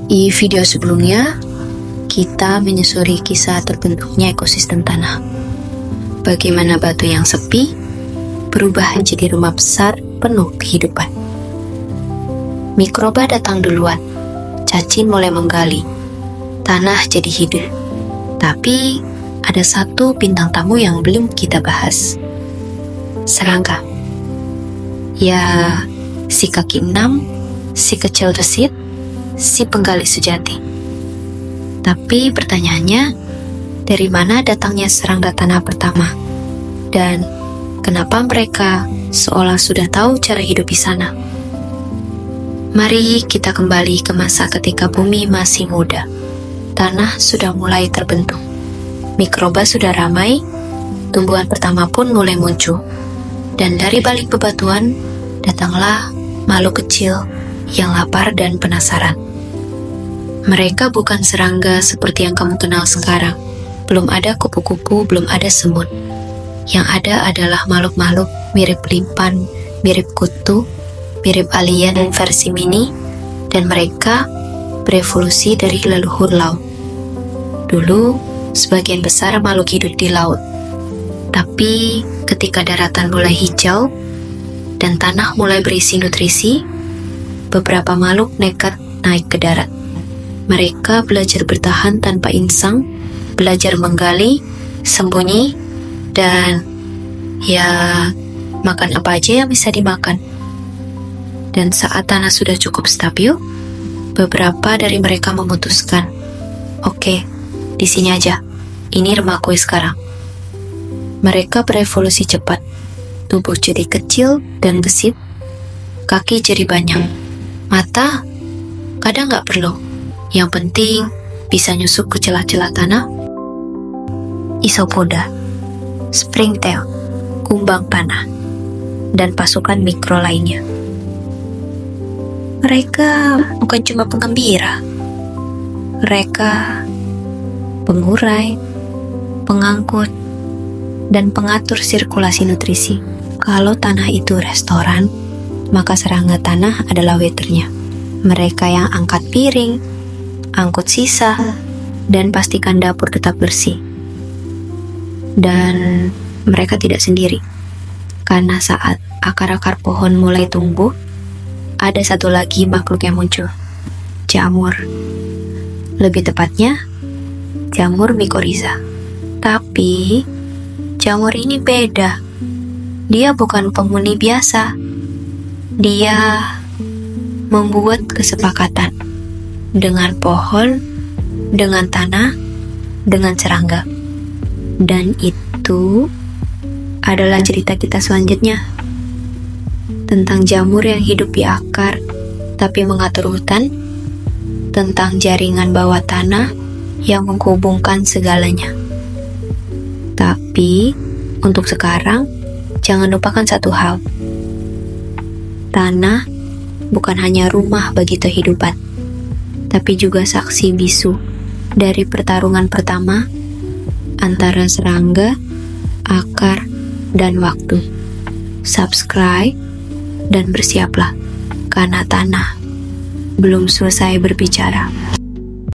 Di video sebelumnya, kita menyusuri kisah terbentuknya ekosistem tanah. Bagaimana batu yang sepi berubah menjadi rumah besar penuh kehidupan. Mikroba datang duluan, cacing mulai menggali, tanah jadi hidup. Tapi ada satu bintang tamu yang belum kita bahas. Serangga. Ya, si kaki 6, si kecil desit, si penggali sejati. Tapi pertanyaannya, dari mana datangnya serangga tanah pertama? Dan kenapa mereka seolah sudah tahu cara hidup di sana? Mari kita kembali ke masa ketika bumi masih muda. Tanah sudah mulai terbentuk. Mikroba sudah ramai, tumbuhan pertama pun mulai muncul. Dan dari balik bebatuan, datanglah makhluk kecil yang lapar dan penasaran. Mereka bukan serangga seperti yang kamu kenal sekarang. Belum ada kupu-kupu, belum ada semut. Yang ada adalah makhluk-makhluk mirip limpan, mirip kutu, mirip alien versi mini, dan mereka berevolusi dari leluhur laut. Dulu, sebagian besar makhluk hidup di laut. Tapi ketika daratan mulai hijau dan tanah mulai berisi nutrisi, beberapa makhluk nekat naik ke darat. Mereka belajar bertahan tanpa insang, belajar menggali, sembunyi, dan ya makan apa aja yang bisa dimakan. Dan saat tanah sudah cukup stabil, beberapa dari mereka memutuskan, oke, di sini aja, ini rumahku sekarang. Mereka berevolusi cepat, tubuh jadi kecil dan gesit, kaki jadi banyak, mata kadang nggak perlu. Yang penting bisa nyusup ke celah-celah tanah. Isopoda, springtail, kumbang tanah, dan pasukan mikro lainnya. Mereka bukan cuma penggembira. Mereka pengurai, pengangkut, dan pengatur sirkulasi nutrisi. Kalau tanah itu restoran, maka serangga tanah adalah waiternya. Mereka yang angkat piring, angkut sisa, dan pastikan dapur tetap bersih. Dan mereka tidak sendiri, karena saat akar-akar pohon mulai tumbuh, ada satu lagi makhluk yang muncul, jamur. Lebih tepatnya, jamur mycorrhiza. Tapi, jamur ini beda. Dia bukan penghuni biasa. Dia membuat kesepakatan dengan pohon, dengan tanah, dengan serangga. Dan itu adalah cerita kita selanjutnya. Tentang jamur yang hidup di akar, tapi mengatur hutan. Tentang jaringan bawah tanah yang menghubungkan segalanya. Tapi, untuk sekarang, jangan lupakan satu hal. Tanah bukan hanya rumah bagi kehidupan, tapi juga saksi bisu dari pertarungan pertama antara serangga, akar, dan waktu. Subscribe dan bersiaplah, karena tanah belum selesai berbicara.